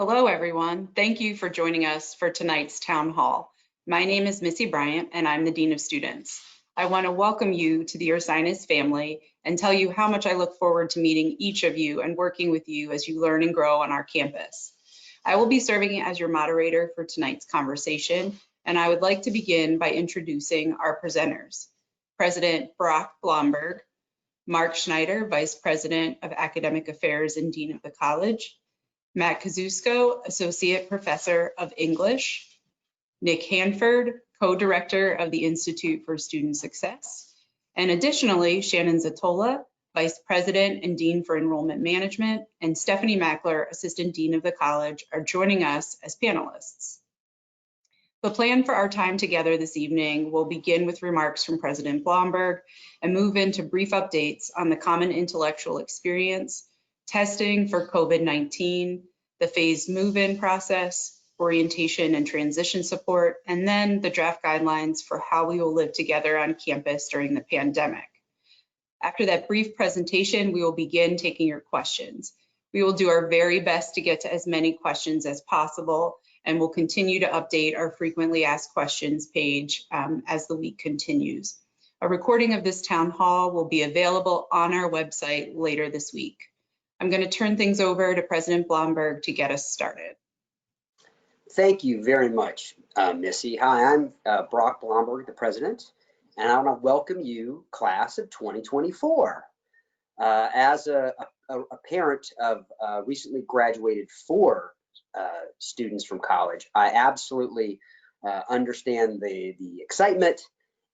Hello, everyone. Thank you for joining us for tonight's town hall. My name is Missy Bryant, and I'm the Dean of Students. I want to welcome you to the Ursinus family and tell you how much I look forward to meeting each of you and working with you as you learn and grow on our campus. I will be serving as your moderator for tonight's conversation, and I would like to begin by introducing our presenters. President Brock Blomberg, Mark Schneider, Vice President of Academic Affairs and Dean of the College, Matt Kazusko, Associate Professor of English, Nick Hanford, Co-Director of the Institute for Student Success, and additionally, Shannon Zatola, Vice President and Dean for Enrollment Management, and Stephanie Mackler, Assistant Dean of the College, are joining us as panelists. The plan for our time together this evening will begin with remarks from President Blomberg and move into brief updates on the Common Intellectual Experience, testing for COVID-19, the phased move-in process, orientation and transition support, and then the draft guidelines for how we will live together on campus during the pandemic. After that brief presentation, we will begin taking your questions. We will do our very best to get to as many questions as possible, and we'll continue to update our frequently asked questions page as the week continues. A recording of this town hall will be available on our website later this week. I'm going to turn things over to President Blomberg to get us started. Thank you very much, Missy. Hi, I'm Brock Blomberg, the president, and I want to welcome you, class of 2024. As a parent of recently graduated 4 students from college, I absolutely understand the excitement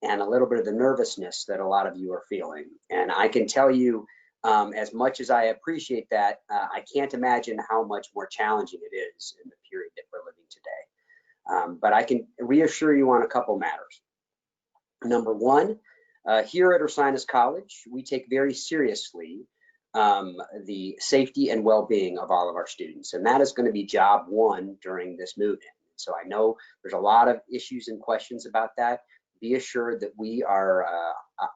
and a little bit of the nervousness that a lot of you are feeling. And I can tell you, as much as I appreciate that, I can't imagine how much more challenging it is in the period that we're living today. But I can reassure you on a couple matters. Number one, here at Ursinus College, we take very seriously the safety and well-being of all of our students, and that is going to be job one during this move-in. So I know there's a lot of issues and questions about that. Be assured that we are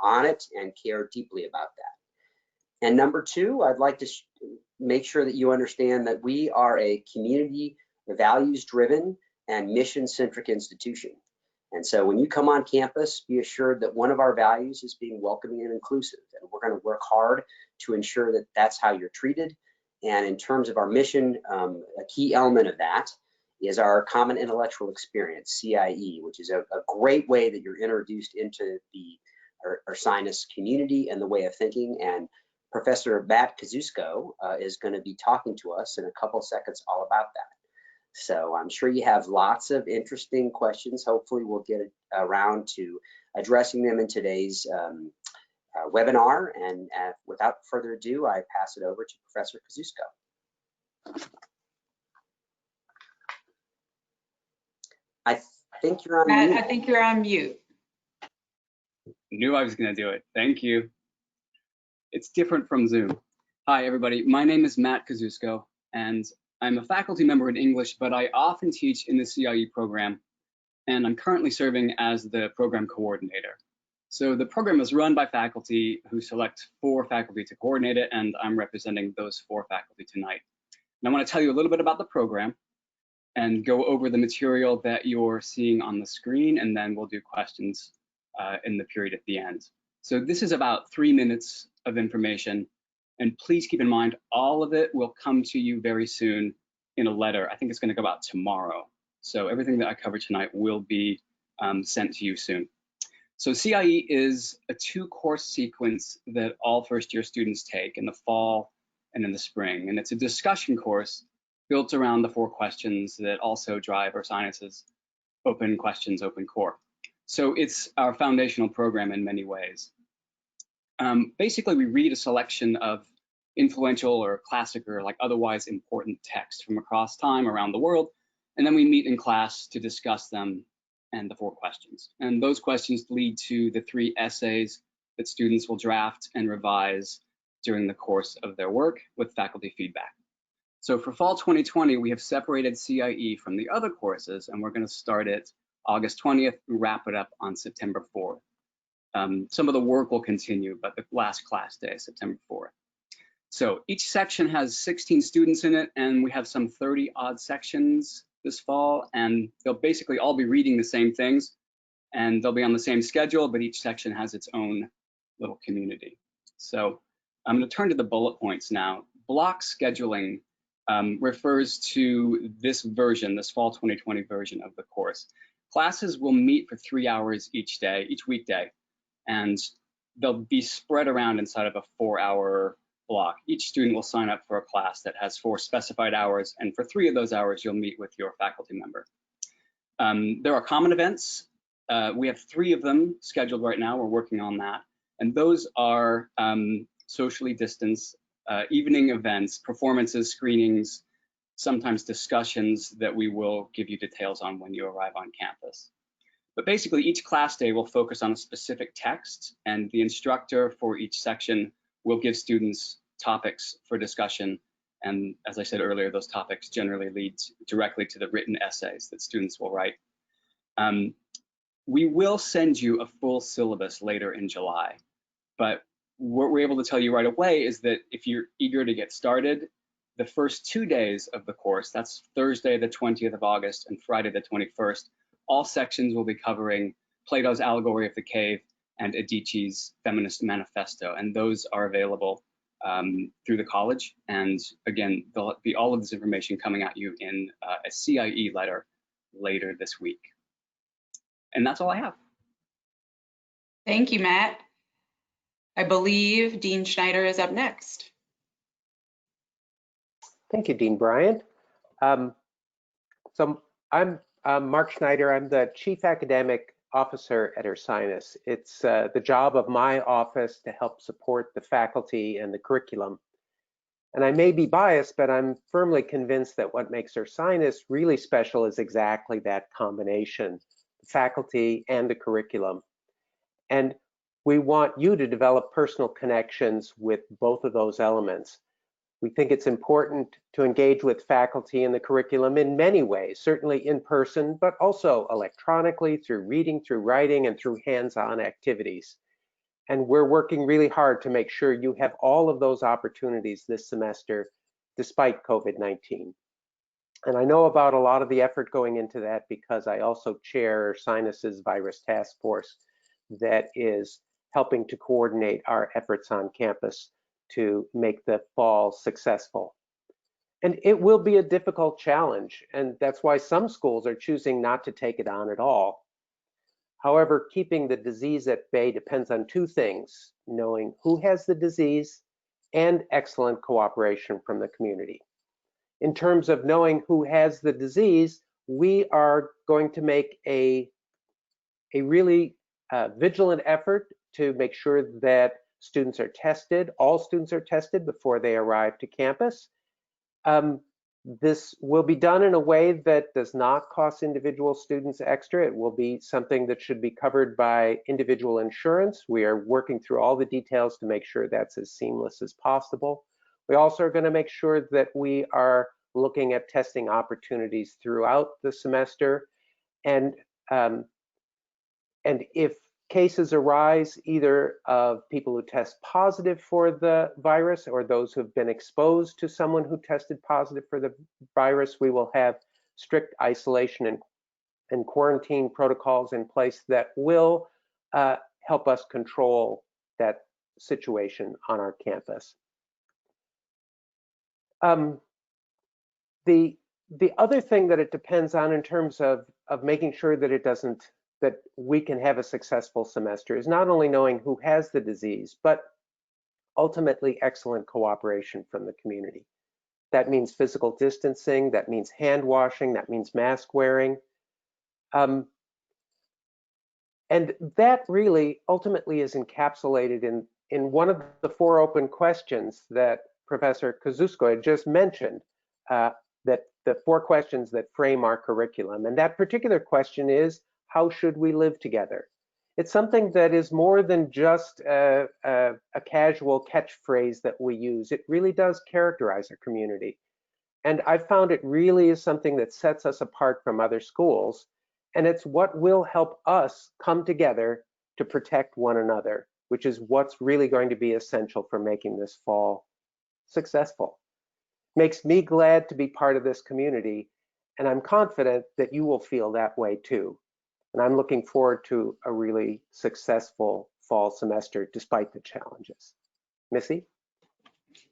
on it and care deeply about that. And number two, I'd like to make sure that you understand that we are a community, values-driven and mission-centric institution. And so when you come on campus, be assured that one of our values is being welcoming and inclusive. And we're going to work hard to ensure that that's how you're treated. And in terms of our mission, a key element of that is our Common Intellectual Experience, CIE, which is a great way that you're introduced into the Ursinus community and the way of thinking. And Professor Matt Kazusko is going to be talking to us in a couple seconds all about that. So I'm sure you have lots of interesting questions. Hopefully we'll get around to addressing them in today's webinar. And without further ado, I pass it over to Professor Kazusko. I think you're on mute. I think you're on mute. Knew I was going to do it. Thank you. It's different from Zoom. Hi, everybody. My name is Matt Kazusko, and I'm a faculty member in English, but I often teach in the CIE program, and I'm currently serving as the program coordinator. So the program is run by faculty who select 4 faculty to coordinate it, and I'm representing those 4 faculty tonight. And I want to tell you a little bit about the program and go over the material that you're seeing on the screen, and then we'll do questions in the period at the end. So this is about 3 minutes of information, and please keep in mind, all of it will come to you very soon in a letter. I think it's going to go out tomorrow. So everything that I cover tonight will be sent to you soon. So CIE is a 2-course sequence that all first-year students take in the fall and in the spring, and it's a discussion course built around the 4 questions that also drive Ursinus's open questions, open core. So it's our foundational program in many ways. Basically, we read a selection of influential or classic or like otherwise important text from across time around the world, and then we meet in class to discuss them and the 4 questions. And those questions lead to the 3 essays that students will draft and revise during the course of their work with faculty feedback. So for fall 2020, we have separated CIE from the other courses, and we're going to start it August 20th, wrap it up on September 4th. Some of the work will continue, but the last class day is September 4th. So each section has 16 students in it, and we have some 30 odd sections this fall, and they'll basically all be reading the same things, and they'll be on the same schedule, but each section has its own little community. So I'm going to turn to the bullet points now. Block scheduling refers to this version, this fall 2020 version of the course. Classes will meet for 3 hours each day, each weekday, and they'll be spread around inside of a 4-hour block. Each student will sign up for a class that has 4 specified hours, and for 3 of those hours, you'll meet with your faculty member. There are common events. We have 3 of them scheduled right now. We're working on that. And those are socially distanced evening events, performances, screenings, sometimes discussions that we will give you details on when you arrive on campus. But basically, each class day will focus on a specific text, and the instructor for each section will give students topics for discussion. And as I said earlier, those topics generally lead directly to the written essays that students will write. We will send you a full syllabus later in July, but what we're able to tell you right away is that if you're eager to get started, the first 2 days of the course, that's Thursday the 20th of August and Friday the 21st, all sections will be covering Plato's Allegory of the Cave and Adichie's Feminist Manifesto, and those are available through the college. And again, there'll be all of this information coming at you in a CIE letter later this week. And that's all I have. Thank you, Matt. I believe Dean Schneider is up next. Thank you, Dean Bryant. So I'm Mark Schneider. I'm the Chief Academic Officer at Ursinus. It's the job of my office to help support the faculty and the curriculum. And I may be biased, but I'm firmly convinced that what makes Ursinus really special is exactly that combination, the faculty and the curriculum. And we want you to develop personal connections with both of those elements. We think it's important to engage with faculty in the curriculum in many ways, certainly in person, but also electronically through reading, through writing, and through hands-on activities. And we're working really hard to make sure you have all of those opportunities this semester, despite COVID-19. And I know about a lot of the effort going into that because I also chair Ursinus's virus task force that is helping to coordinate our efforts on campus to make the fall successful. And it will be a difficult challenge, and that's why some schools are choosing not to take it on at all. However, keeping the disease at bay depends on 2 things: knowing who has the disease and excellent cooperation from the community. In terms of knowing who has the disease, we are going to make a really vigilant effort to make sure that students are tested. All students are tested before they arrive to campus. This will be done in a way that does not cost individual students extra. It will be something that should be covered by individual insurance. We are working through all the details to make sure that's as seamless as possible. We also are going to make sure that we are looking at testing opportunities throughout the semester. And if cases arise either of people who test positive for the virus or those who have been exposed to someone who tested positive for the virus, we will have strict isolation and quarantine protocols in place that will help us control that situation on our campus. The other thing that it depends on in terms of making sure that that we can have a successful semester is not only knowing who has the disease, but ultimately excellent cooperation from the community. That means physical distancing, that means hand washing, that means mask wearing. And that really ultimately is encapsulated in one of the 4 open questions that Professor Kosciuszko had just mentioned, that the 4 questions that frame our curriculum. And that particular question is, how should we live together? It's something that is more than just a casual catchphrase that we use. It really does characterize our community. And I've found it really is something that sets us apart from other schools. And it's what will help us come together to protect one another, which is what's really going to be essential for making this fall successful. Makes me glad to be part of this community, and I'm confident that you will feel that way too. And I'm looking forward to a really successful fall semester despite the challenges. Missy?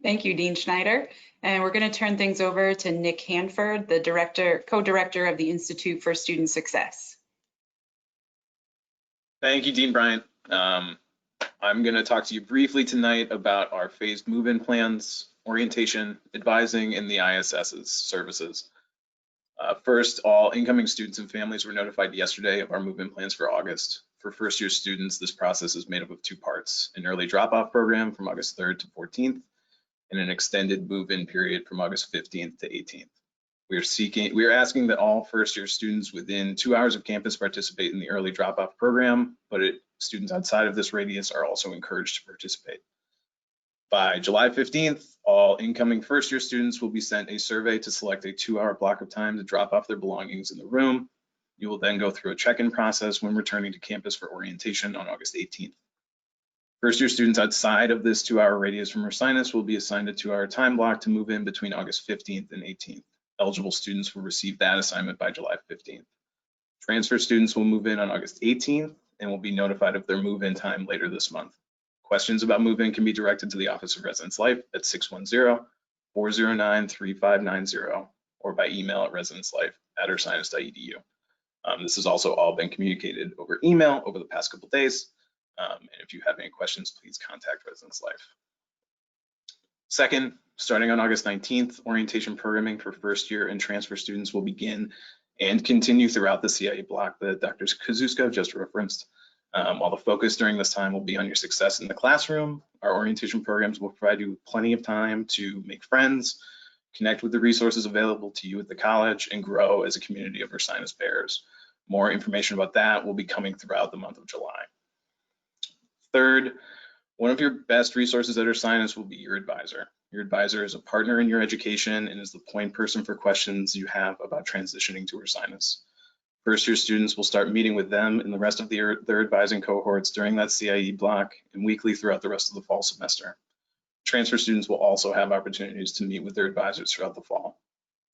Thank you, Dean Schneider. And we're going to turn things over to Nick Hanford, the co-director of the Institute for Student Success. Thank you, Dean Bryant. I'm going to talk to you briefly tonight about our phased move-in plans, orientation, advising, and the ISS's services. First, all incoming students and families were notified yesterday of our move-in plans for August. For first-year students, this process is made up of two parts: an early drop-off program from August 3rd to 14th, and an extended move-in period from August 15th to 18th. We are asking that all first-year students within 2 hours of campus participate in the early drop-off program, but students outside of this radius are also encouraged to participate. By July 15th, all incoming first-year students will be sent a survey to select a 2-hour block of time to drop off their belongings in the room. You will then go through a check-in process when returning to campus for orientation on August 18th. First-year students outside of this 2-hour radius from Ursinus will be assigned a 2-hour time block to move in between August 15th and 18th. Eligible students will receive that assignment by July 15th. Transfer students will move in on August 18th and will be notified of their move-in time later this month. Questions about move-in can be directed to the Office of Residence Life at 610-409-3590 or by email at residencelife@ursinus.edu. This has also all been communicated over email over the past couple days. And if you have any questions, please contact Residence Life. Second, starting on August 19th, orientation programming for first year and transfer students will begin and continue throughout the CIE block that Dr. Kazuska just referenced. While the focus during this time will be on your success in the classroom, our orientation programs will provide you with plenty of time to make friends, connect with the resources available to you at the college, and grow as a community of Ursinus Bears. More information about that will be coming throughout the month of July. Third, one of your best resources at Ursinus will be your advisor. Your advisor is a partner in your education and is the point person for questions you have about transitioning to Ursinus. First-year students will start meeting with them and the rest of their advising cohorts during that CIE block and weekly throughout the rest of the fall semester. Transfer students will also have opportunities to meet with their advisors throughout the fall.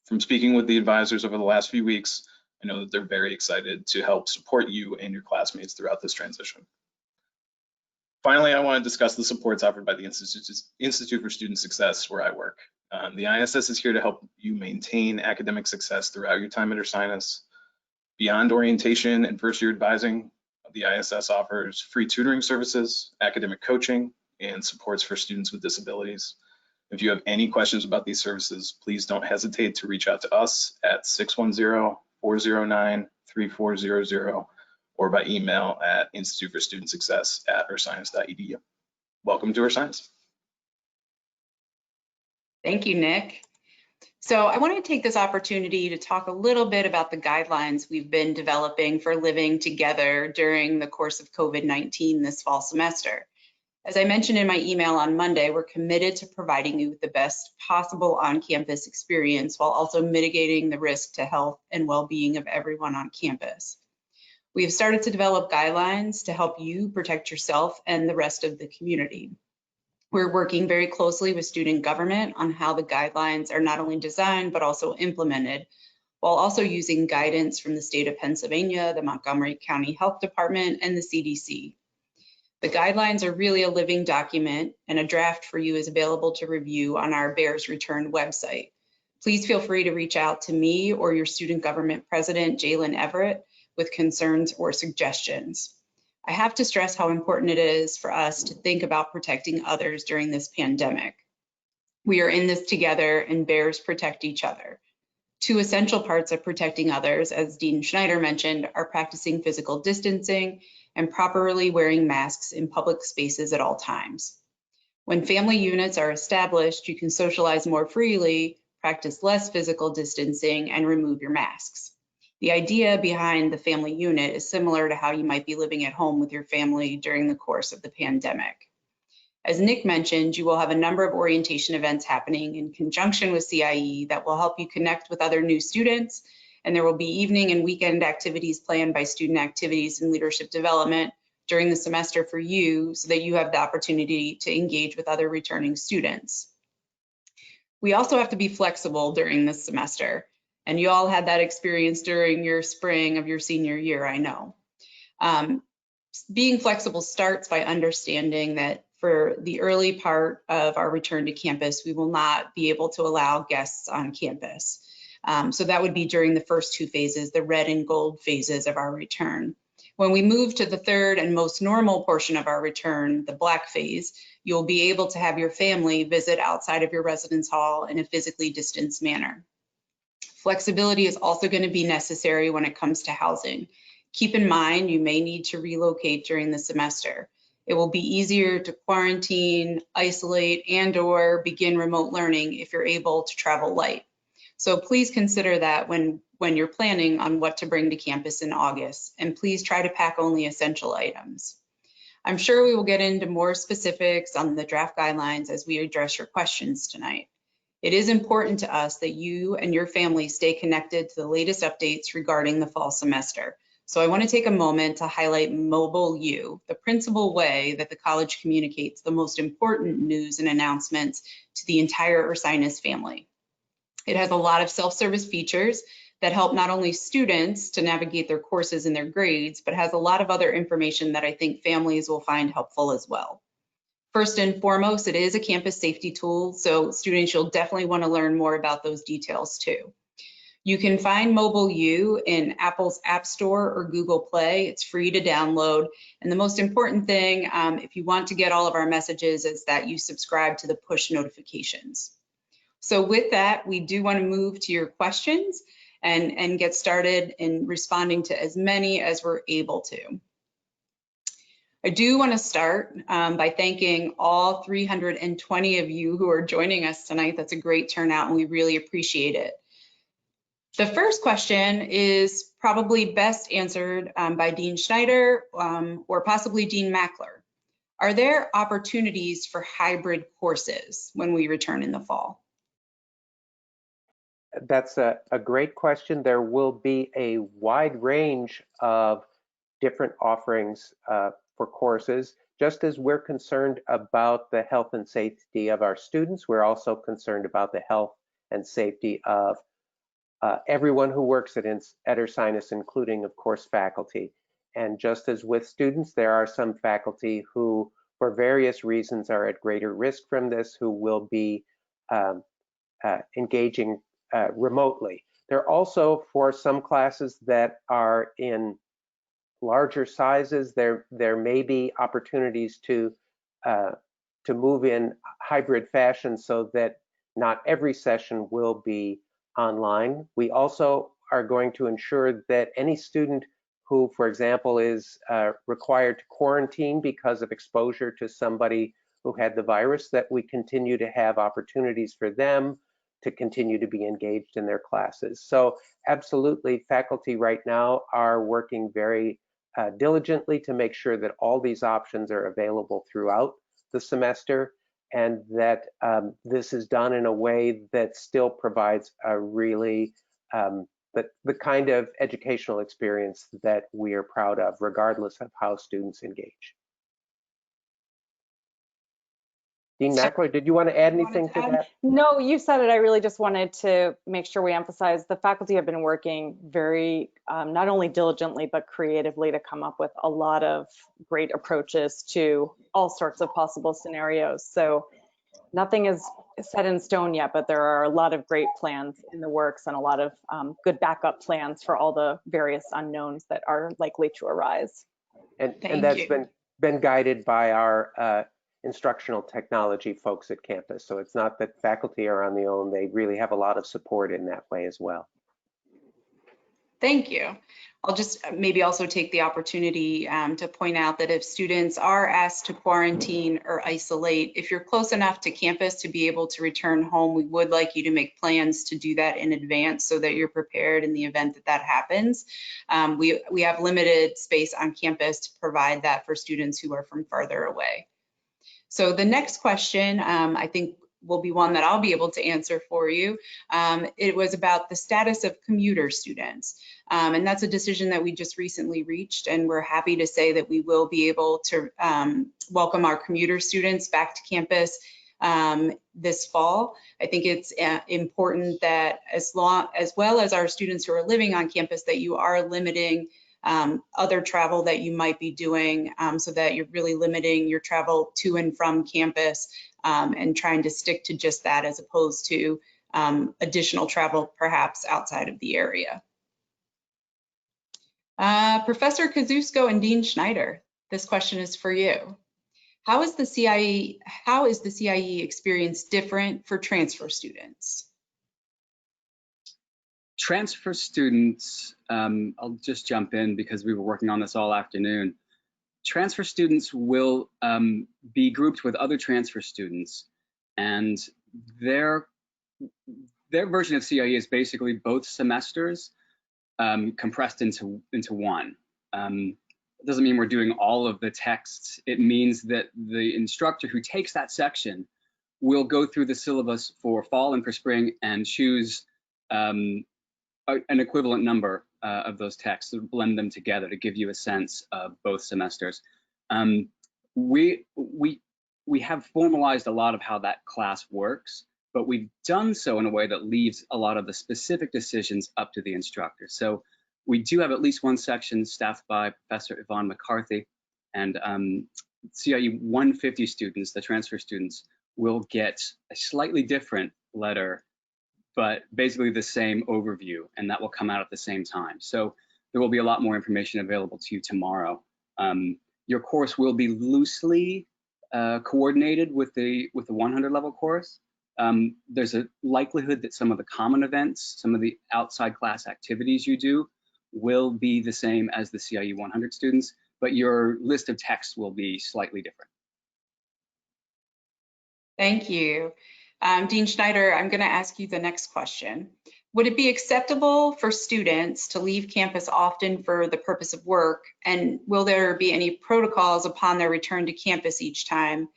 From speaking with the advisors over the last few weeks, I know that they're very excited to help support you and your classmates throughout this transition. Finally, I want to discuss the supports offered by the Institute for Student Success, where I work. The ISS is here to help you maintain academic success throughout your time at Ursinus. Beyond orientation and first-year advising, the ISS offers free tutoring services, academic coaching, and supports for students with disabilities. If you have any questions about these services, please don't hesitate to reach out to us at 610-409-3400 or by email at instituteforstudentsuccess@ursinus.edu. Welcome to Ursinus. Thank you, Nick. So I want to take this opportunity to talk a little bit about the guidelines we've been developing for living together during the course of COVID-19 this fall semester. As I mentioned in my email on Monday, we're committed to providing you with the best possible on-campus experience while also mitigating the risk to health and well-being of everyone on campus. We have started to develop guidelines to help you protect yourself and the rest of the community. We're working very closely with student government on how the guidelines are not only designed, but also implemented, while also using guidance from the state of Pennsylvania, the Montgomery County Health Department, and the CDC. The guidelines are really a living document, and a draft for you is available to review on our Bears Return website. Please feel free to reach out to me or your student government president, Jalen Everett, with concerns or suggestions. I have to stress how important it is for us to think about protecting others during this pandemic. We are in this together, and Bears protect each other. Two essential parts of protecting others, as Dean Schneider mentioned, are practicing physical distancing and properly wearing masks in public spaces at all times. When family units are established, you can socialize more freely, practice less physical distancing, and remove your masks. The idea behind the family unit is similar to how you might be living at home with your family during the course of the pandemic. As Nick mentioned, you will have a number of orientation events happening in conjunction with CIE that will help you connect with other new students, and there will be evening and weekend activities planned by Student Activities and Leadership Development during the semester for you so that you have the opportunity to engage with other returning students. We also have to be flexible during this semester. And you all had that experience during your spring of your senior year, I know. Being flexible starts by understanding that for the early part of our return to campus, we will not be able to allow guests on campus. So that would be during the first two phases, the red and gold phases of our return. When we move to the third and most normal portion of our return, the black phase, you'll be able to have your family visit outside of your residence hall in a physically distanced manner. Flexibility is also going to be necessary when it comes to housing. Keep in mind, you may need to relocate during the semester. It will be easier to quarantine, isolate, and/or begin remote learning if you're able to travel light. So please consider that when you're planning on what to bring to campus in August, and please try to pack only essential items. I'm sure we will get into more specifics on the draft guidelines as we address your questions tonight. It is important to us that you and your family stay connected to the latest updates regarding the fall semester. So I want to take a moment to highlight Mobile U, the principal way that the college communicates the most important news and announcements to the entire Ursinus family. It has a lot of self-service features that help not only students to navigate their courses and their grades, but has a lot of other information that I think families will find helpful as well. First and foremost, it is a campus safety tool, so students, you'll definitely want to learn more about those details too. You can find Mobile U in Apple's App Store or Google Play. It's free to download. And the most important thing, if you want to get all of our messages, is that you subscribe to the push notifications. So with that, we do want to move to your questions and get started in responding to as many as we're able to. I do want to start by thanking all 320 of you who are joining us tonight. That's a great turnout and we really appreciate it. The first question is probably best answered by Dean Schneider or possibly Dean Mackler. Are there opportunities for hybrid courses when we return in the fall? That's a great question. There will be a wide range of different offerings for courses. Just as we're concerned about the health and safety of our students, we're also concerned about the health and safety of everyone who works at Ursinus, including, of course, faculty. And just as with students, there are some faculty who, for various reasons, are at greater risk from this, who will be engaging remotely. There are also, for some classes that are in larger sizes, there may be opportunities to move in hybrid fashion so that not every session will be online. We also are going to ensure that any student who, for example, is required to quarantine because of exposure to somebody who had the virus, that we continue to have opportunities for them to continue to be engaged in their classes. So absolutely, faculty right now are working very diligently to make sure that all these options are available throughout the semester, and that this is done in a way that still provides a really the kind of educational experience that we are proud of, regardless of how students engage. Dean Mackler, did you want to add anything to that? No, you said it. I really just wanted to make sure we emphasize the faculty have been working very, not only diligently, but creatively to come up with a lot of great approaches to all sorts of possible scenarios. So nothing is set in stone yet, but there are a lot of great plans in the works and a lot of good backup plans for all the various unknowns that are likely to arise. And that's been guided by our instructional technology folks at campus. So it's not that faculty are on their own. They really have a lot of support in that way as well. Thank you. I'll just maybe also take the opportunity to point out that if students are asked to quarantine or isolate, if you're close enough to campus to be able to return home, we would like you to make plans to do that in advance so that you're prepared in the event that that happens. We have limited space on campus to provide that for students who are from farther away. So the next question, I think, will be one that I'll be able to answer for you. It was about the status of commuter students. And that's a decision that we just recently reached, and we're happy to say that we will be able to welcome our commuter students back to campus this fall. I think it's important that as well as our students who are living on campus, that you are limiting other travel that you might be doing, so that you're really limiting your travel to and from campus, and trying to stick to just that as opposed to additional travel perhaps outside of the area. Professor Kozusko and Dean Schneider, this question is for you. How is the CIE experience different for transfer students? Transfer students, I'll just jump in because we were working on this all afternoon. Transfer students will be grouped with other transfer students, and their version of CIE is basically both semesters compressed into one. It doesn't mean we're doing all of the texts. It means that the instructor who takes that section will go through the syllabus for fall and for spring and choose an equivalent number of those texts, to blend them together to give you a sense of both semesters. We have formalized a lot of how that class works, but we've done so in a way that leaves a lot of the specific decisions up to the instructor. So we do have at least one section staffed by Professor Yvonne McCarthy, and CIE 150 students, the transfer students, will get a slightly different letter, but basically the same overview, and that will come out at the same time. So there will be a lot more information available to you tomorrow. Your course will be loosely coordinated with the 100 level course. There's a likelihood that some of the common events, some of the outside class activities you do will be the same as the CIE 100 students, but your list of texts will be slightly different. Thank you. Dean Schneider, I'm going to ask you the next question. Would it be acceptable for students to leave campus often for the purpose of work? And will there be any protocols upon their return to campus each time?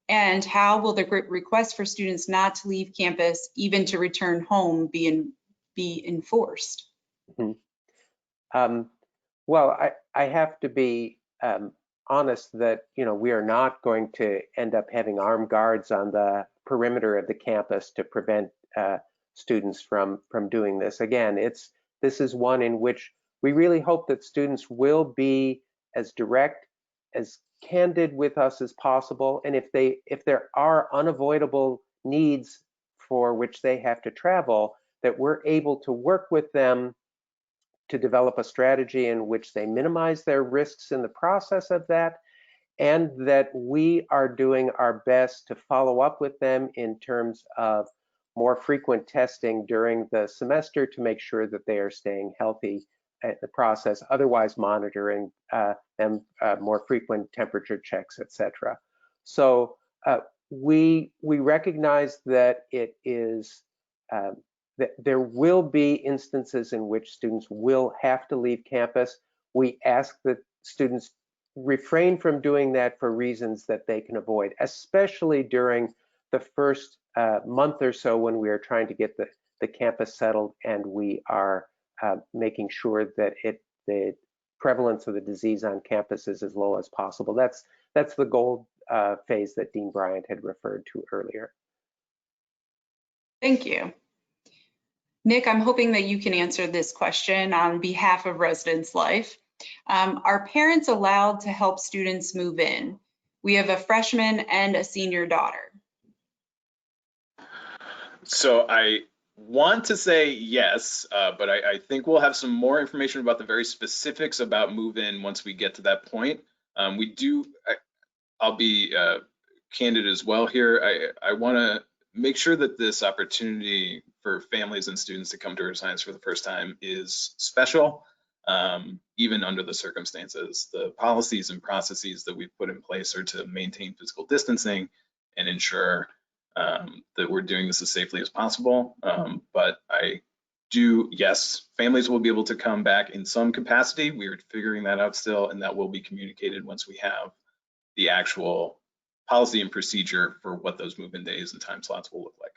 And how will the request for students not to leave campus, even to return home, be enforced? Mm-hmm. Well, I have to be honest that, we are not going to end up having armed guards on the perimeter of the campus to prevent students from doing this. Again, this is one in which we really hope that students will be as direct, as candid with us as possible, and if there are unavoidable needs for which they have to travel, that we're able to work with them to develop a strategy in which they minimize their risks in the process of that, and that we are doing our best to follow up with them in terms of more frequent testing during the semester to make sure that they are staying healthy at the process, otherwise monitoring them, more frequent temperature checks, etc. So we recognize that it is that there will be instances in which students will have to leave campus. We ask that students refrain from doing that for reasons that they can avoid, especially during the first month or so when we are trying to get the campus settled and we are making sure that the prevalence of the disease on campus is as low as possible. That's the goal phase that Dean Bryant had referred to earlier. Thank you. Nick, I'm hoping that you can answer this question on behalf of Residence Life. Are parents allowed to help students move in? We have a freshman and a senior daughter. So I want to say yes, but I think we'll have some more information about the very specifics about move-in once we get to that point. I'll be candid as well here. I want to make sure that this opportunity for families and students to come to Earth Science for the first time is special, even under the circumstances. The policies and processes that we've put in place are to maintain physical distancing and ensure that we're doing this as safely as possible. But yes, families will be able to come back in some capacity. We're figuring that out still, and that will be communicated once we have the actual policy and procedure for what those move-in days and time slots will look like.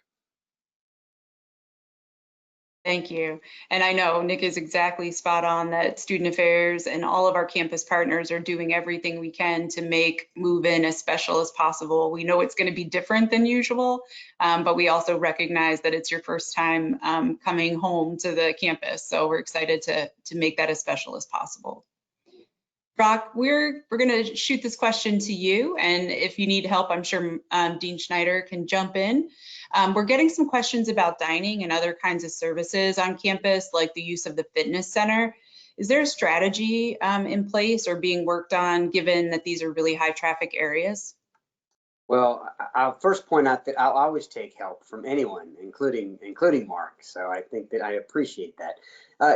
Thank you. And I know Nick is exactly spot on that Student Affairs and all of our campus partners are doing everything we can to make move-in as special as possible. We know it's going to be different than usual, but we also recognize that it's your first time coming home to the campus. So we're excited to make that as special as possible. Brock, we're going to shoot this question to you, and if you need help, I'm sure Dean Schneider can jump in. We're getting some questions about dining and other kinds of services on campus, like the use of the fitness center. Is there a strategy in place or being worked on, given that these are really high traffic areas? Well, I'll first point out that I'll always take help from anyone, including Mark. So I think that I appreciate that.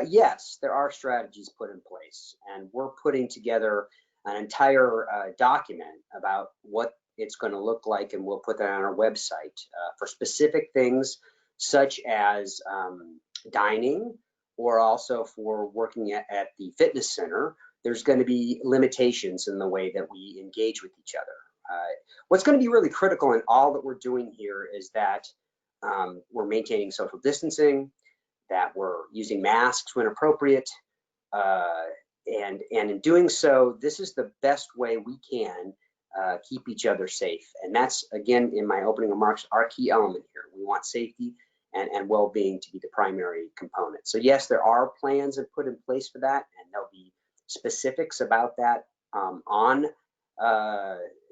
Yes, there are strategies put in place, and we're putting together an entire document about what it's going to look like, and we'll put that on our website for specific things such as dining, or also for working at the fitness center. There's going to be limitations in the way that we engage with each other. What's going to be really critical in all that we're doing here is that we're maintaining social distancing, that we're using masks when appropriate, and in doing so, this is the best way we can keep each other safe. And that's, again, in my opening remarks, our key element here. We want safety and well-being to be the primary component. So yes, there are plans put in place for that, and there'll be specifics about that on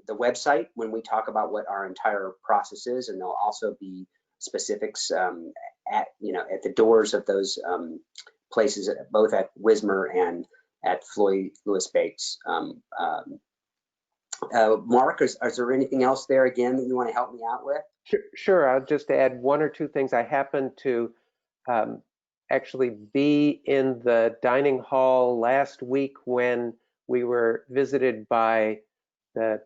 the website when we talk about what our entire process is, and there'll also be specifics at the doors of those places, both at Wismer and at Floyd Lewis Bates. Mark, is there anything else there again that you want to help me out with? Sure. I'll just add one or two things. I happened to actually be in the dining hall last week when we were visited by the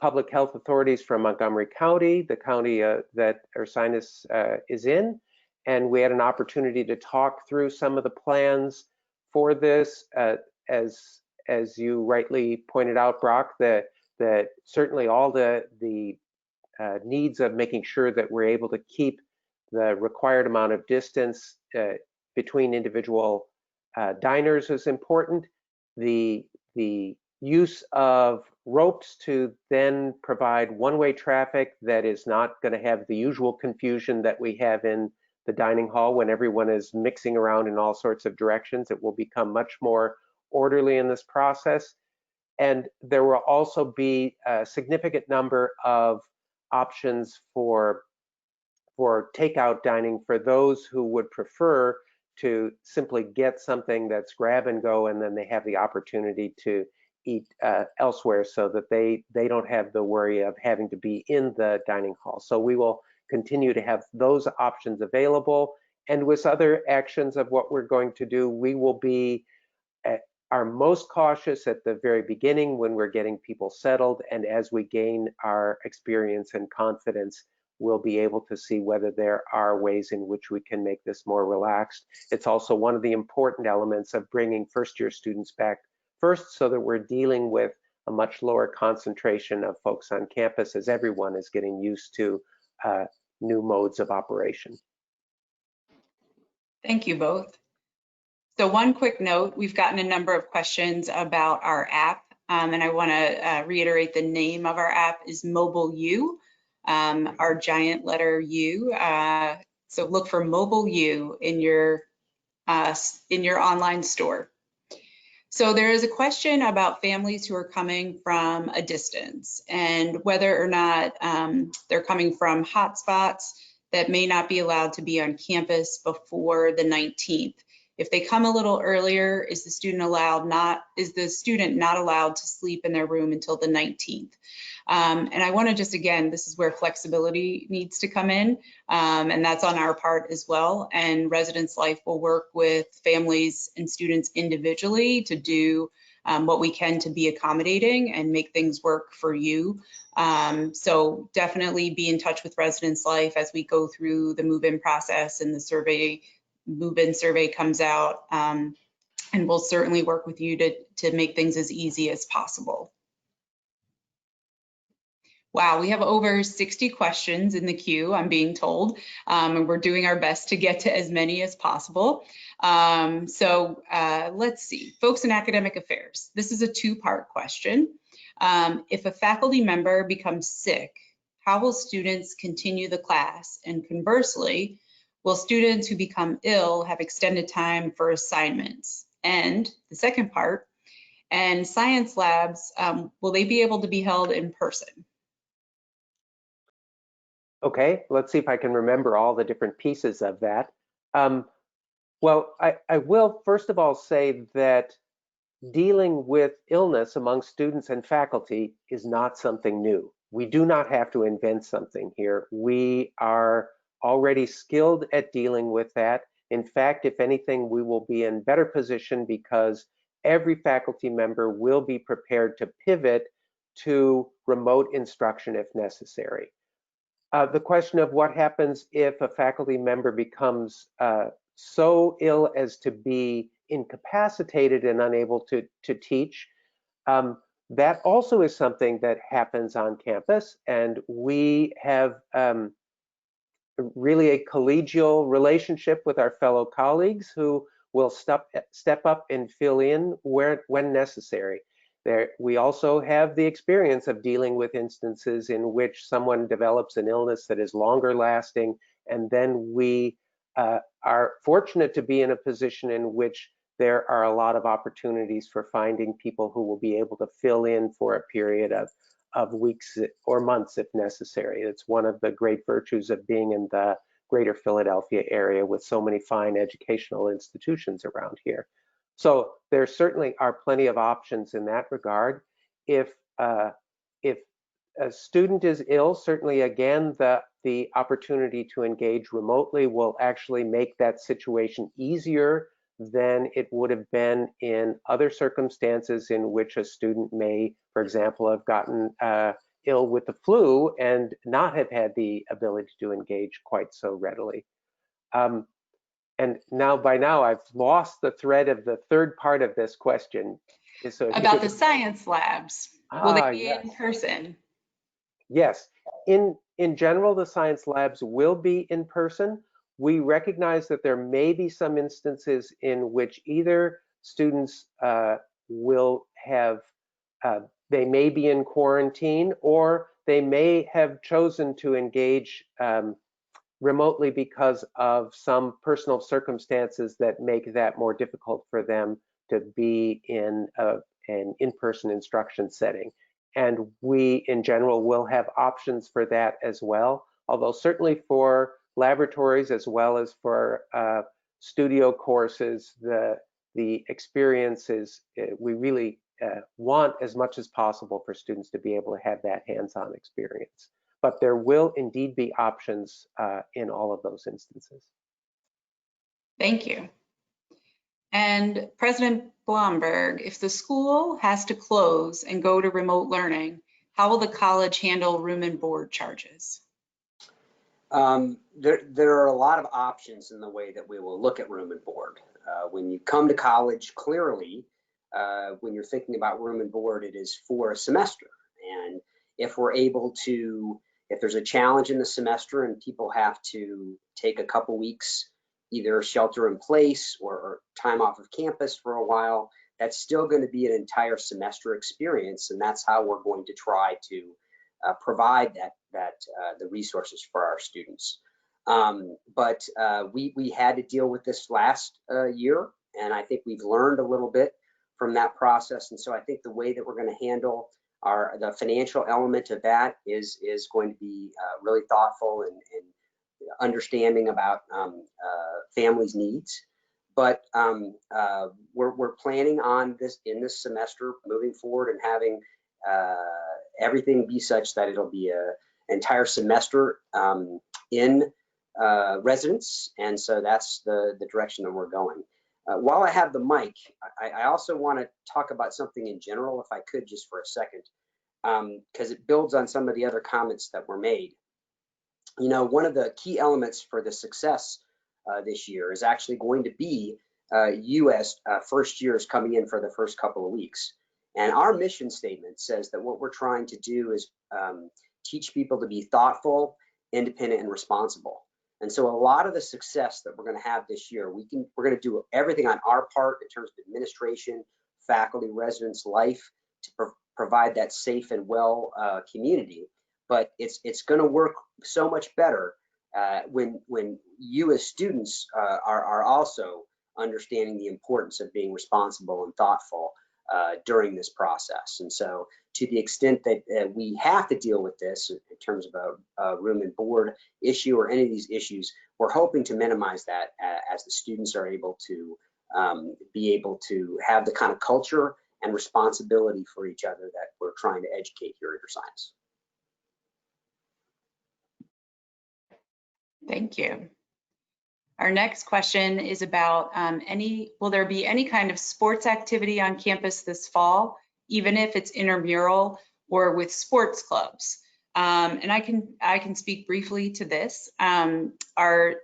public health authorities from Montgomery County, the county that Ursinus is in, and we had an opportunity to talk through some of the plans for this. As you rightly pointed out, Brock, that certainly all the needs of making sure that we're able to keep the required amount of distance between individual diners is important. The use of ropes to then provide one-way traffic that is not going to have the usual confusion that we have in the dining hall when everyone is mixing around in all sorts of directions. It will become much more orderly in this process. And there will also be a significant number of options for takeout dining for those who would prefer to simply get something that's grab and go, and then they have the opportunity to eat elsewhere, so that they don't have the worry of having to be in the dining hall. So we will continue to have those options available. And with other actions of what we're going to do, we will be are most cautious at the very beginning when we're getting people settled, and as we gain our experience and confidence, we'll be able to see whether there are ways in which we can make this more relaxed. It's also one of the important elements of bringing first-year students back first, so that we're dealing with a much lower concentration of folks on campus as everyone is getting used to new modes of operation. Thank you both. So one quick note, we've gotten a number of questions about our app, and I want to reiterate the name of our app is Mobile U, our giant letter U. So look for Mobile U in your online store. So there is a question about families who are coming from a distance and whether or not they're coming from hotspots that may not be allowed to be on campus before the 19th. If they come a little earlier, is the student not allowed to sleep in their room until the 19th? And I want to just, again, this is where flexibility needs to come in, and that's on our part as well. And Residence Life will work with families and students individually to do what we can to be accommodating and make things work for you. So definitely be in touch with Residence Life as we go through the move-in process and the survey. Move-in survey comes out, and we'll certainly work with you to make things as easy as possible. Wow, we have over 60 questions in the queue, I'm being told, and we're doing our best to get to as many as possible. Let's see, folks in academic affairs. This is a two-part question. If a faculty member becomes sick, how will students continue the class? And conversely, will students who become ill have extended time for assignments? And the second part, and science labs, will they be able to be held in person? Okay, let's see if I can remember all the different pieces of that. Well, I will first of all say that dealing with illness among students and faculty is not something new. We do not have to invent something here. We are already skilled at dealing with that. In fact, if anything, we will be in better position because every faculty member will be prepared to pivot to remote instruction if necessary. The question of what happens if a faculty member becomes so ill as to be incapacitated and unable to teach, that also is something that happens on campus, and we have really a collegial relationship with our fellow colleagues who will step up and fill in when necessary. We also have the experience of dealing with instances in which someone develops an illness that is longer lasting, and then we are fortunate to be in a position in which there are a lot of opportunities for finding people who will be able to fill in for a period of weeks or months if necessary. It's one of the great virtues of being in the greater Philadelphia area with so many fine educational institutions around here. So there certainly are plenty of options in that regard. If a student is ill, certainly again, the opportunity to engage remotely will actually make that situation easier than it would have been in other circumstances in which a student may, for example, have gotten ill with the flu and not have had the ability to engage quite so readily. And by now, I've lost the thread of the third part of this question. So about the science labs, will they be in person? Yes, in general, the science labs will be in person. We recognize that there may be some instances in which either students will have, they may be in quarantine, or they may have chosen to engage remotely because of some personal circumstances that make that more difficult for them to be in an in-person instruction setting. And we, in general, will have options for that as well. Although certainly for laboratories as well as for studio courses, the experiences, we really want as much as possible for students to be able to have that hands-on experience. But there will indeed be options in all of those instances. Thank you. And President Bloomberg, if the school has to close and go to remote learning, how will the college handle room and board charges? There are a lot of options in the way that we will look at room and board. When you come to college, clearly, when you're thinking about room and board, it is for a semester. And if we're able to, if there's a challenge in the semester and people have to take a couple weeks, either shelter in place or time off of campus for a while, that's still going to be an entire semester experience. And that's how we're going to try to provide the resources for our students. But we had to deal with this last year, and I think we've learned a little bit from that process. And so I think the way that we're going to handle the financial element of that is going to be really thoughtful and understanding about families' needs. But we're planning on this in this semester moving forward and having everything be such that it'll be an entire semester in residence. And so that's the direction that we're going. While I have the mic, I also want to talk about something in general, if I could, just for a second, because it builds on some of the other comments that were made. You know, one of the key elements for the success this year is actually going to be you as first years coming in for the first couple of weeks. And our mission statement says that what we're trying to do is teach people to be thoughtful, independent, and responsible. And so a lot of the success that we're going to have this year, we're going to do everything on our part in terms of administration, faculty, residents, life to provide that safe and well community. But it's going to work so much better when you as students are also understanding the importance of being responsible and thoughtful during this process. And so to the extent that we have to deal with this in terms of a room and board issue or any of these issues, we're hoping to minimize that as the students are able to be able to have the kind of culture and responsibility for each other that we're trying to educate here at Science. Thank you. Our next question is about will there be any kind of sports activity on campus this fall, even if it's intramural or with sports clubs? And I can speak briefly to this. Our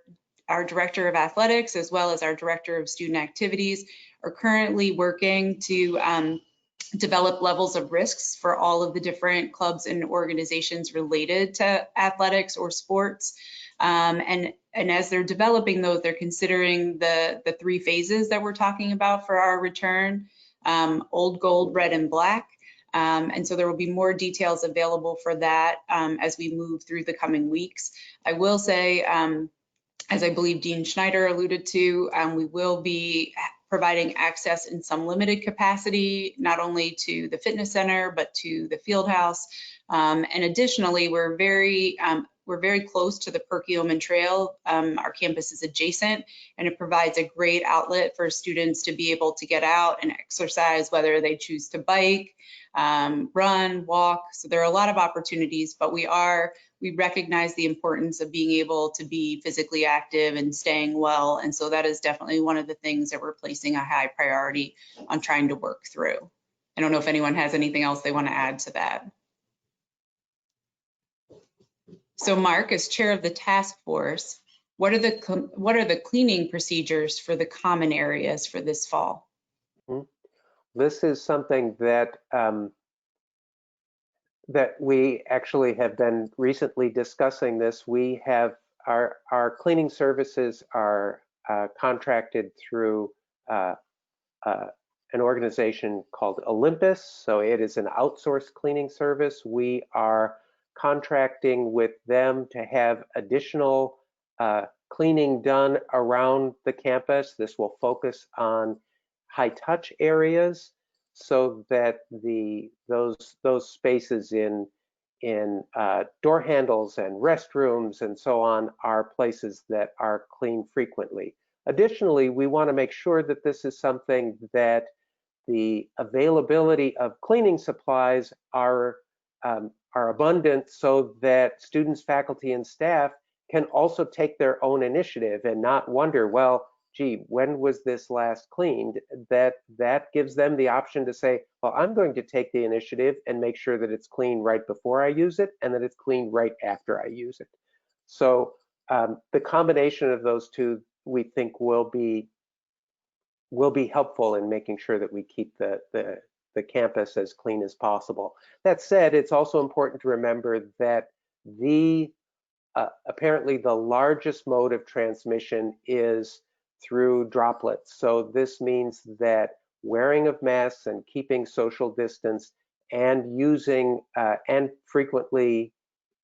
Director of Athletics, as well as our Director of Student Activities, are currently working to develop levels of risks for all of the different clubs and organizations related to athletics or sports. And as they're developing those, they're considering the 3 phases that we're talking about for our return, old, gold, red, and black. And so there will be more details available for that as we move through the coming weeks. I will say, as I believe Dean Schneider alluded to, we will be providing access in some limited capacity, not only to the fitness center, but to the field house. And additionally, we're very close to the Perkiomen Trail. Our campus is adjacent, and it provides a great outlet for students to be able to get out and exercise, whether they choose to bike, run, walk. So there are a lot of opportunities, but we recognize the importance of being able to be physically active and staying well. And so that is definitely one of the things that we're placing a high priority on trying to work through. I don't know if anyone has anything else they want to add to that. So Mark, as chair of the task force, what are the cleaning procedures for the common areas for this fall? This is something that that we actually have been recently discussing this. We have our cleaning services are contracted through an organization called Olympus. So it is an outsourced cleaning service. We are contracting with them to have additional cleaning done around the campus. This will focus on high touch areas so that those spaces in door handles and restrooms and so on are places that are cleaned frequently. Additionally, we want to make sure that this is something that the availability of cleaning supplies are abundant so that students, faculty, and staff can also take their own initiative and not wonder, well, gee, when was this last cleaned? That gives them the option to say, well, I'm going to take the initiative and make sure that it's clean right before I use it and that it's clean right after I use it. So the combination of those two, we think, will be helpful in making sure that we keep the campus as clean as possible. That said, it's also important to remember that apparently the largest mode of transmission is through droplets. So this means that wearing of masks and keeping social distance and using and frequently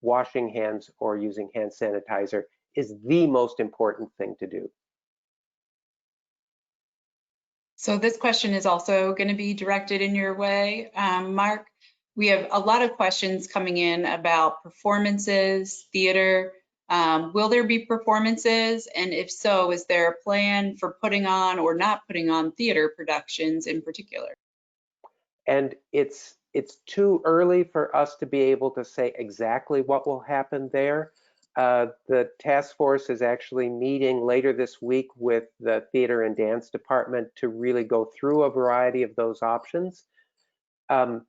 washing hands or using hand sanitizer is the most important thing to do. So this question is also going to be directed in your way, Mark. We have a lot of questions coming in about performances, theater. Will there be performances? And if so, is there a plan for putting on or not putting on theater productions in particular? And it's too early for us to be able to say exactly what will happen there. The task force is actually meeting later this week with the theater and dance department to really go through a variety of those options. I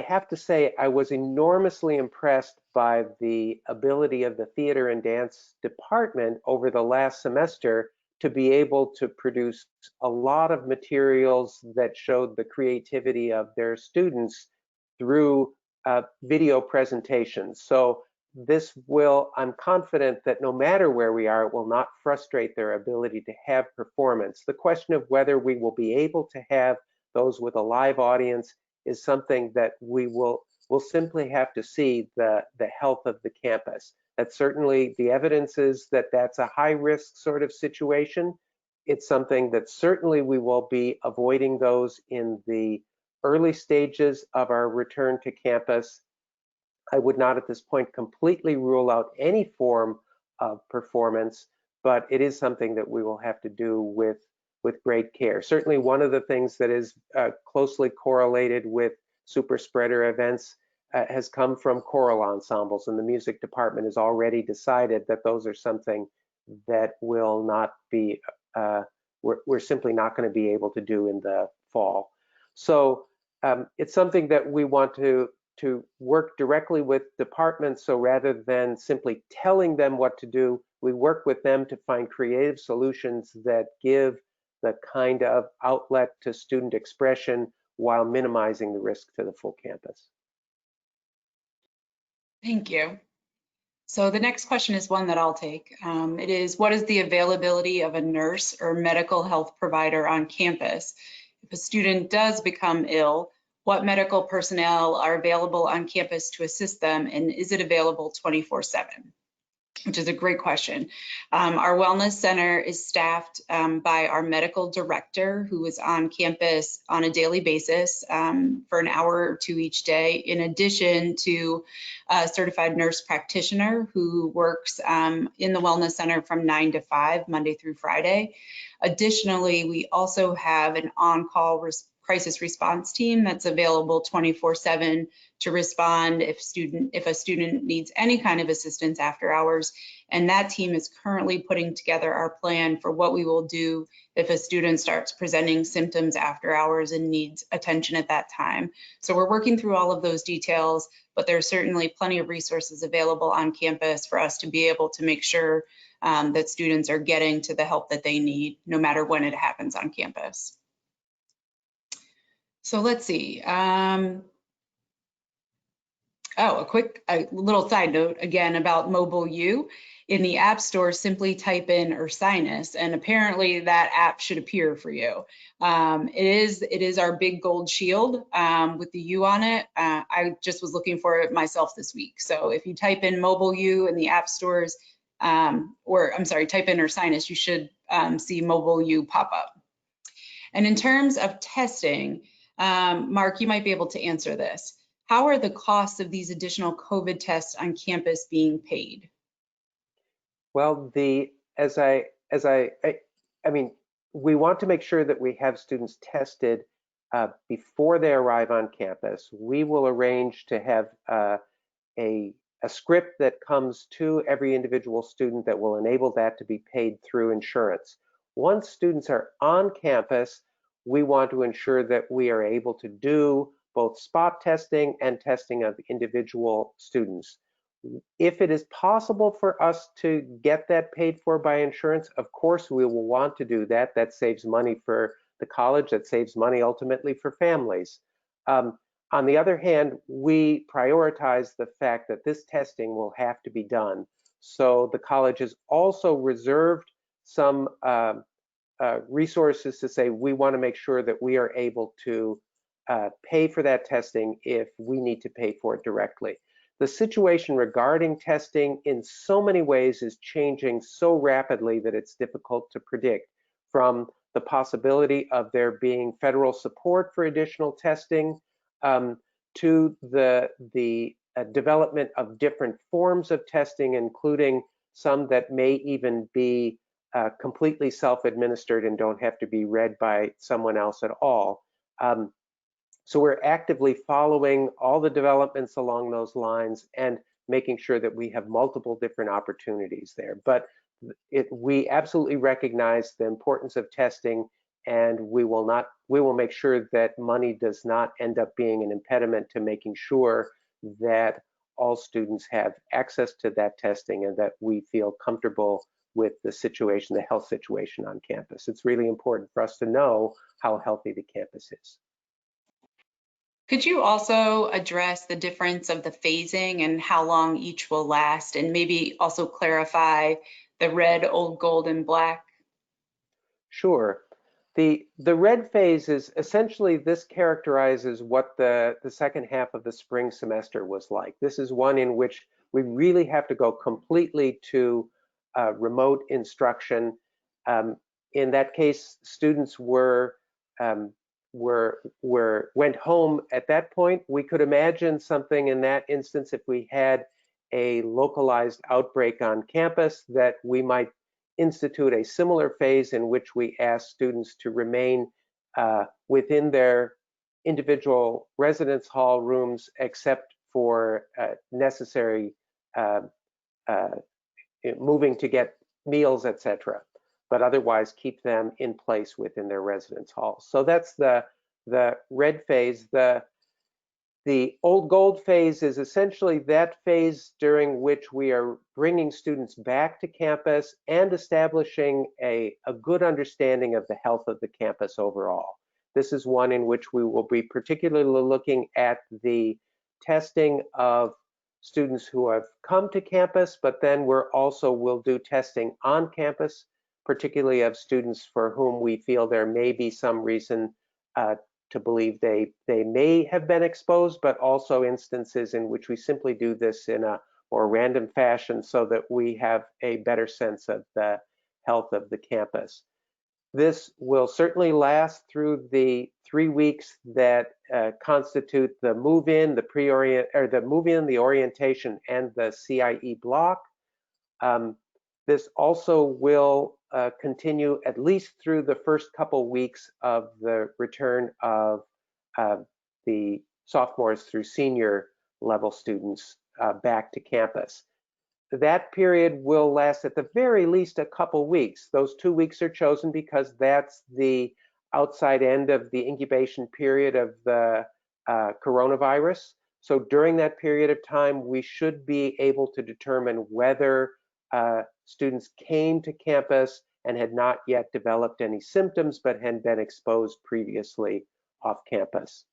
have to say, I was enormously impressed by the ability of the theater and dance department over the last semester to be able to produce a lot of materials that showed the creativity of their students through video presentations. So this will, I'm confident that no matter where we are, it will not frustrate their ability to have performance. The question of whether we will be able to have those with a live audience is something that we'll simply have to see the health of the campus. That certainly the evidence is that that's a high risk sort of situation. It's something that certainly we will be avoiding those in the early stages of our return to campus. I would not at this point completely rule out any form of performance, but it is something that we will have to do with great care. Certainly one of the things that is closely correlated with super spreader events has come from choral ensembles, and the music department has already decided that those are something that will not be, we're simply not going to be able to do in the fall. So it's something that we want to work directly with departments. So rather than simply telling them what to do, we work with them to find creative solutions that give the kind of outlet to student expression while minimizing the risk to the full campus. Thank you. So the next question is one that I'll take. It is, what is the availability of a nurse or medical health provider on campus? If a student does become ill, what medical personnel are available on campus to assist them, and is it available 24/7? Which is a great question. Our wellness center is staffed by our medical director, who is on campus on a daily basis for an hour or two each day, in addition to a certified nurse practitioner who works in the wellness center from 9 to 5, Monday through Friday. Additionally, we also have an on-call crisis response team that's available 24/7 to respond if a student needs any kind of assistance after hours. And that team is currently putting together our plan for what we will do if a student starts presenting symptoms after hours and needs attention at that time. So we're working through all of those details, but there's certainly plenty of resources available on campus for us to be able to make sure that students are getting to the help that they need, no matter when it happens on campus. So let's see. A little side note again about Mobile U. In the App Store, simply type in Ursinus, and apparently that app should appear for you. It is our big gold shield with the U on it. I just was looking for it myself this week. So if you type in Mobile U in the App Stores, or I'm sorry, type in Ursinus, you should see Mobile U pop up. And in terms of testing, Mark, you might be able to answer this. How are the costs of these additional COVID tests on campus being paid? Well, I mean, we want to make sure that we have students tested before they arrive on campus. We will arrange to have a script that comes to every individual student that will enable that to be paid through insurance. Once students are on campus, we want to ensure that we are able to do both spot testing and testing of individual students. If it is possible for us to get that paid for by insurance, of course we will want to do that. That saves money for the college, that saves money ultimately for families. On the other hand, we prioritize the fact that this testing will have to be done. So the college has also reserved some resources to say we want to make sure that we are able to pay for that testing if we need to pay for it directly. The situation regarding testing in so many ways is changing so rapidly that it's difficult to predict, from the possibility of there being federal support for additional testing to the development of different forms of testing, including some that may even be completely self-administered and don't have to be read by someone else at all. So we're actively following all the developments along those lines and making sure that we have multiple different opportunities there. But we absolutely recognize the importance of testing, and we will make sure that money does not end up being an impediment to making sure that all students have access to that testing and that we feel comfortable with the situation, the health situation on campus. It's really important for us to know how healthy the campus is. Could you also address the difference of the phasing and how long each will last, and maybe also clarify the red, old, gold, and black? Sure. The red phase is essentially, this characterizes what the second half of the spring semester was like. This is one in which we really have to go completely to remote instruction. In that case, students went home at that point. We could imagine something in that instance if we had a localized outbreak on campus, that we might institute a similar phase in which we ask students to remain within their individual residence hall rooms, except for necessary moving to get meals, etc., but otherwise keep them in place within their residence halls. So that's the red phase. The old gold phase is essentially that phase during which we are bringing students back to campus and establishing a good understanding of the health of the campus overall. This is one in which we will be particularly looking at the testing of students who have come to campus, but then will do testing on campus, particularly of students for whom we feel there may be some reason to believe they may have been exposed, but also instances in which we simply do this in a more random fashion so that we have a better sense of the health of the campus. This will certainly last through the 3 weeks that constitute the move-in, the orientation, and the CIE block. This also will continue at least through the first couple weeks of the return of the sophomores through senior level students back to campus. That period will last at the very least a couple weeks. Those 2 weeks are chosen because that's the outside end of the incubation period of the coronavirus. So during that period of time, we should be able to determine whether students came to campus and had not yet developed any symptoms, but had been exposed previously off campus.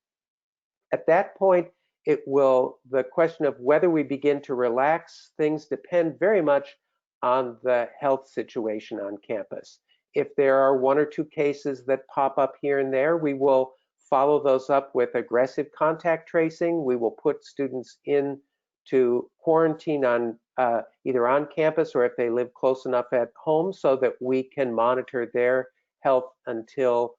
At that point, the question of whether we begin to relax things depend very much on the health situation on campus. If there are 1 or 2 cases that pop up here and there, we will follow those up with aggressive contact tracing. We will put students into quarantine either on campus or if they live close enough at home so that we can monitor their health until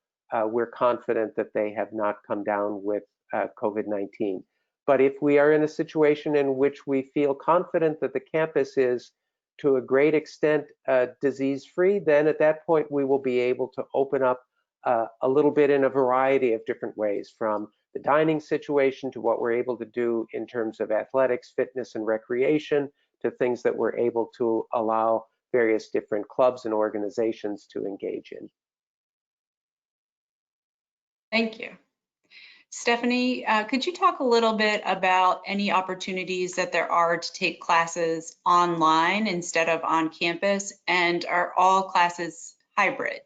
we're confident that they have not come down with COVID-19. But if we are in a situation in which we feel confident that the campus is to a great extent disease-free, then at that point we will be able to open up a little bit in a variety of different ways, from the dining situation to what we're able to do in terms of athletics, fitness, and recreation, to things that we're able to allow various different clubs and organizations to engage in. Thank you. Stephanie, could you talk a little bit about any opportunities that there are to take classes online instead of on campus, and are all classes hybrid?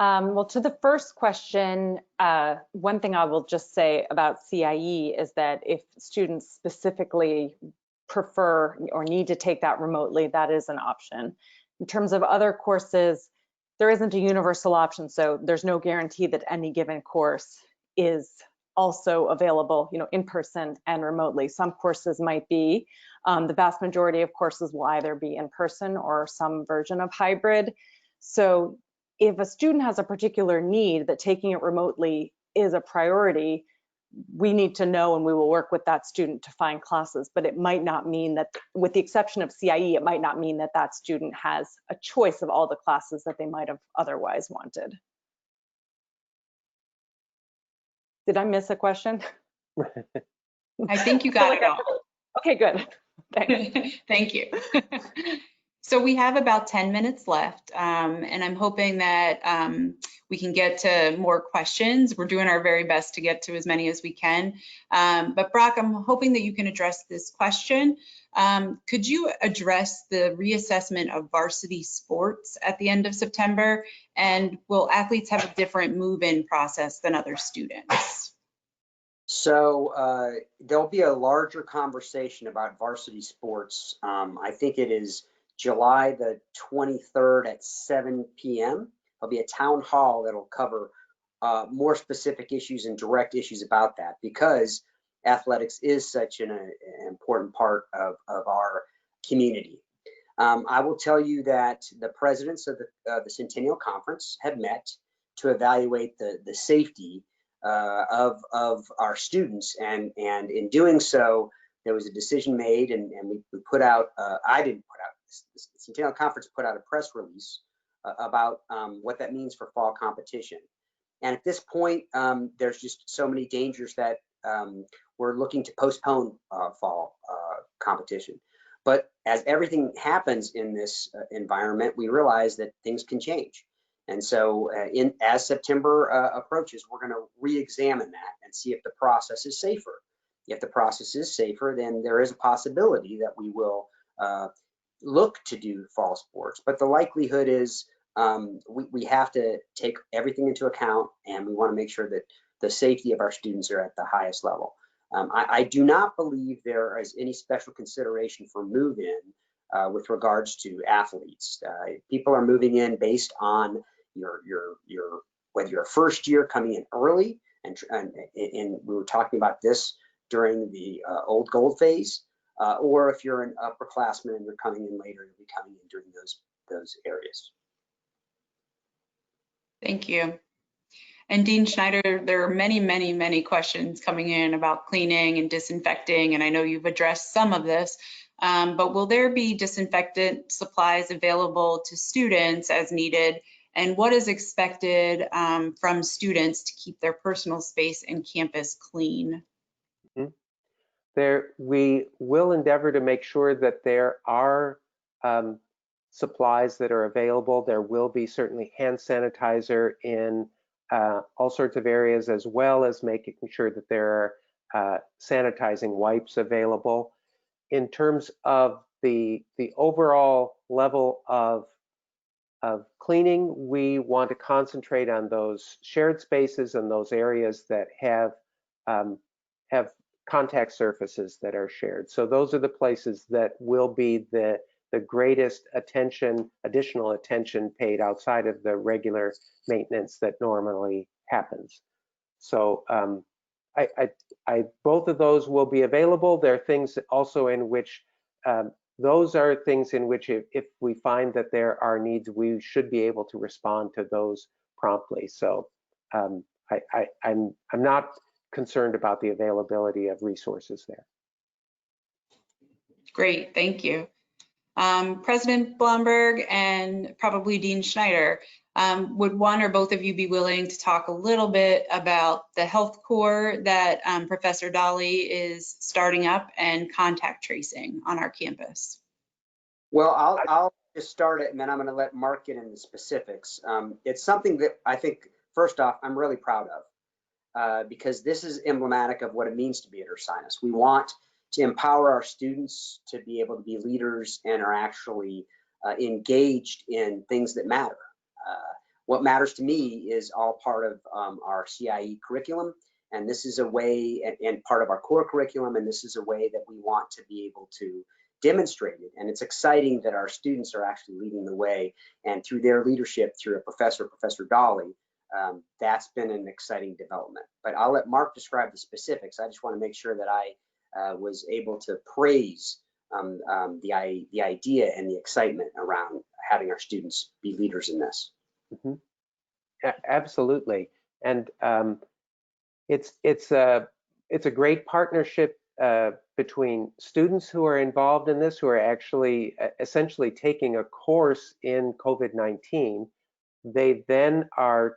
Well, to the first question, one thing I will just say about CIE is that if students specifically prefer or need to take that remotely, that is an option. In terms of other courses, there isn't a universal option, so there's no guarantee that any given course is also available, in person and remotely. Some courses might be. The vast majority of courses will either be in person or some version of hybrid. So if a student has a particular need that taking it remotely is a priority, we need to know, and we will work with that student to find classes. But it might not mean that, with the exception of CIE, it might not mean that that student has a choice of all the classes that they might have otherwise wanted. Did I miss a question? I think you got it all. Okay, good. Thanks. Thank you. So we have about 10 minutes left, and I'm hoping that we can get to more questions. We're doing our very best to get to as many as we can. But Brock, I'm hoping that you can address this question. Could you address the reassessment of varsity sports at the end of September? And will athletes have a different move-in process than other students? So there'll be a larger conversation about varsity sports. I think it is July the 23rd at 7 p.m. There'll be a town hall that'll cover more specific issues and direct issues about that, because athletics is such an important part of our community. I will tell you that the presidents of the Centennial Conference have met to evaluate the safety of our students, and in doing so, there was a decision made, and we put out. I didn't put out. The Centennial Conference put out a press release about what that means for fall competition. And at this point, there's just so many dangers that we're looking to postpone fall competition. But as everything happens in this environment, we realize that things can change. And so as September approaches, we're going to re-examine that and see if the process is safer. If the process is safer, then there is a possibility that we will look to do fall sports. But the likelihood is we have to take everything into account, and we want to make sure that the safety of our students are at the highest level. I do not believe there is any special consideration for move-in with regards to athletes. People are moving in based on your whether you're a first year coming in early, and we were talking about this during the old gold phase, or if you're an upperclassman and you're coming in later, you'll be coming in during those areas. Thank you. And Dean Schneider, there are many, many, many questions coming in about cleaning and disinfecting, and I know you've addressed some of this, but will there be disinfectant supplies available to students as needed? And what is expected from students to keep their personal space and campus clean? We will endeavor to make sure that there are supplies that are available. There will be certainly hand sanitizer in all sorts of areas, as well as making sure that there are sanitizing wipes available. In terms of the overall level of cleaning, we want to concentrate on those shared spaces and those areas that have contact surfaces that are shared. So those are the places that will be the greatest attention, additional attention paid outside of the regular maintenance that normally happens. So both of those will be available. There are things also in which those are things in which if we find that there are needs, we should be able to respond to those promptly. So I'm not concerned about the availability of resources there. Great, thank you. President Bloomberg and probably Dean Schneider, would one or both of you be willing to talk a little bit about the health corps that Professor Dolly is starting up and contact tracing on our campus? Well, I'll just start it, and then I'm going to let Mark get into the specifics. It's something that I think, first off, I'm really proud of, because this is emblematic of what it means to be at Ursinus. We want to empower our students to be able to be leaders and are actually engaged in things that matter. What matters to me is all part of our CIE curriculum, and this is a way, and part of our core curriculum, and this is a way that we want to be able to demonstrate it. And it's exciting that our students are actually leading the way, and through their leadership, through Professor Dolly, that's been an exciting development. But I'll let Mark describe the specifics. I just want to make sure that I was able to praise the idea and the excitement around having our students be leaders in this. Mm-hmm. Absolutely, and it's a great partnership between students who are involved in this, who are actually essentially taking a course in COVID-19. They then are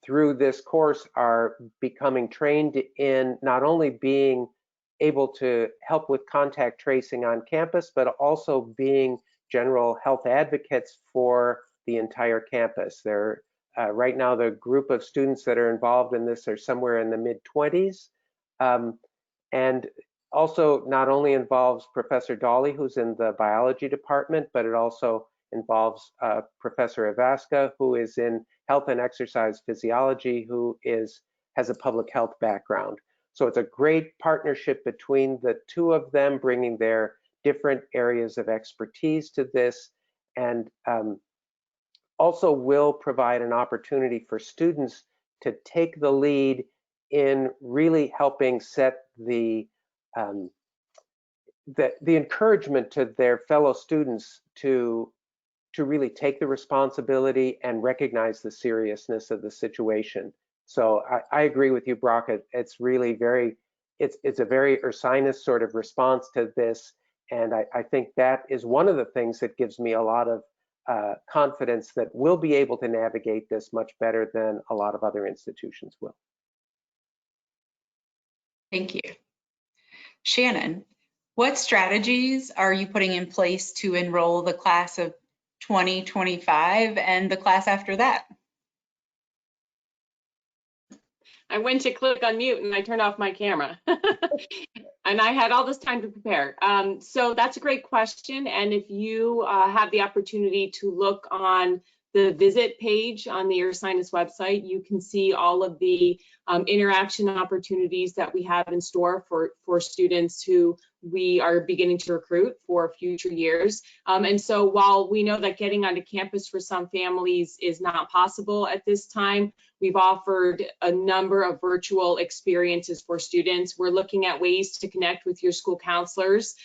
through this course are becoming trained in not only being able to help with contact tracing on campus, but also being general health advocates for the entire campus. They're right now, the group of students that are involved in this are somewhere in the mid-20s. And also not only involves Professor Dolly, who's in the biology department, but it also involves Professor Ivaska, who is in health and exercise physiology, who has a public health background. So it's a great partnership between the two of them, bringing their different areas of expertise to this, and also will provide an opportunity for students to take the lead in really helping set the encouragement to their fellow students to really take the responsibility and recognize the seriousness of the situation. So I agree with you, Brock. It's really it's a very Ursinus sort of response to this. And I think that is one of the things that gives me a lot of confidence that we'll be able to navigate this much better than a lot of other institutions will. Thank you. Shannon, what strategies are you putting in place to enroll the class of 2025 and the class after that? I went to click on mute and I turned off my camera. And I had all this time to prepare. So that's a great question. And if you have the opportunity to look on the visit page on the Ursinus website, you can see all of the interaction opportunities that we have in store for students who we are beginning to recruit for future years. And so while we know that getting onto campus for some families is not possible at this time, we've offered a number of virtual experiences for students. We're looking at ways to connect with your school counselors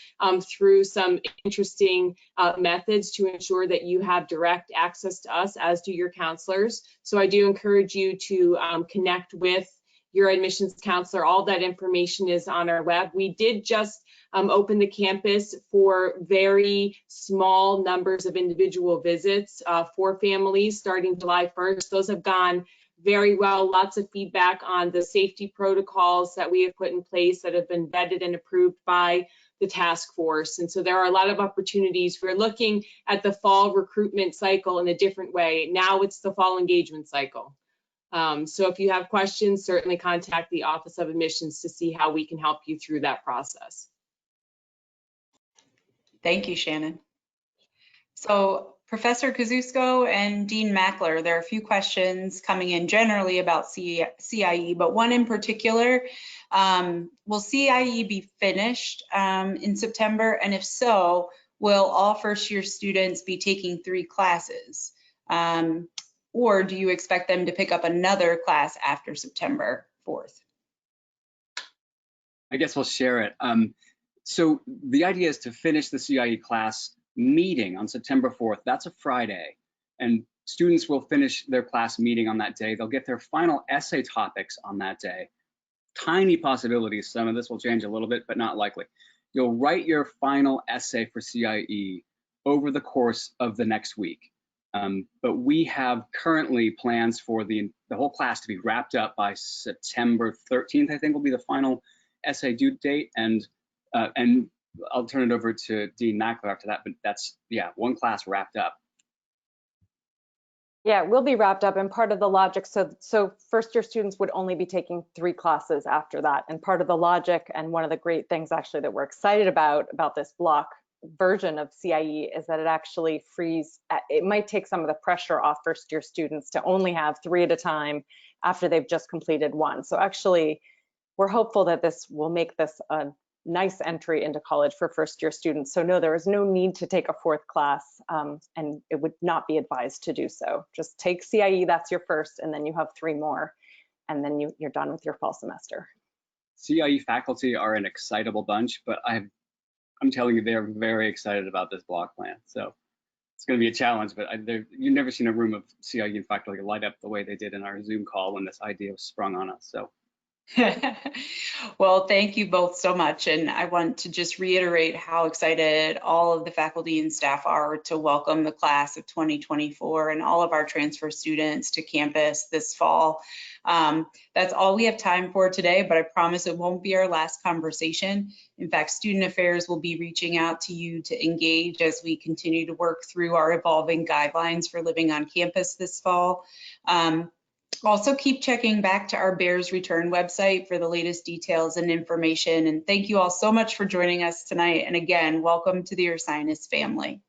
through some interesting methods to ensure that you have direct access to us, as do your counselors. So I do encourage you to connect with your admissions counselor. All that information is on our web. We did just open the campus for very small numbers of individual visits for families starting July 1st. Those have gone very well. Lots of feedback on the safety protocols that we have put in place that have been vetted and approved by the task force. And so there are a lot of opportunities. We're looking at the fall recruitment cycle in a different way. Now it's the fall engagement cycle. So if you have questions, certainly contact the Office of Admissions to see how we can help you through that process. Thank you, Shannon. So Professor Kozusko and Dean Mackler, there are a few questions coming in generally about CIE, but one in particular, will CIE be finished in September? And if so, will all first-year students be taking 3 classes? Or do you expect them to pick up another class after September 4th? I guess we'll share it. So the idea is to finish the CIE class meeting on September 4th. That's a Friday. And students will finish their class meeting on that day. They'll get their final essay topics on that day. Tiny possibilities. Some of this will change a little bit, but not likely. You'll write your final essay for CIE over the course of the next week. But we have currently plans for the whole class to be wrapped up by September 13th, I think will be the final essay due date. And I'll turn it over to Dean Mackler after that, but that's, yeah, one class wrapped up. Yeah, we'll be wrapped up, and part of the logic, so first year students would only be taking 3 classes after that. And part of the logic, and one of the great things actually that we're excited about this block version of CIE, is that it actually frees, it might take some of the pressure off first year students to only have 3 at a time after they've just completed 1. So actually, we're hopeful that this will make this a nice entry into college for first year students. So no, there is no need to take a 4th class, and it would not be advised to do so. Just take CIE, that's your first, and then you have 3 more, and then you're done with your fall semester. CIE faculty are an excitable bunch, but I'm telling you, they're very excited about this block plan. So it's going to be a challenge, but you've never seen a room of CIE faculty light up the way they did in our Zoom call when this idea was sprung on us. So. Well, thank you both so much. And I want to just reiterate how excited all of the faculty and staff are to welcome the class of 2024 and all of our transfer students to campus this fall. That's all we have time for today, but I promise it won't be our last conversation. In fact, Student Affairs will be reaching out to you to engage as we continue to work through our evolving guidelines for living on campus this fall. Also, keep checking back to our Bears Return website for the latest details and information. And thank you all so much for joining us tonight. And again, welcome to the Ursinus family.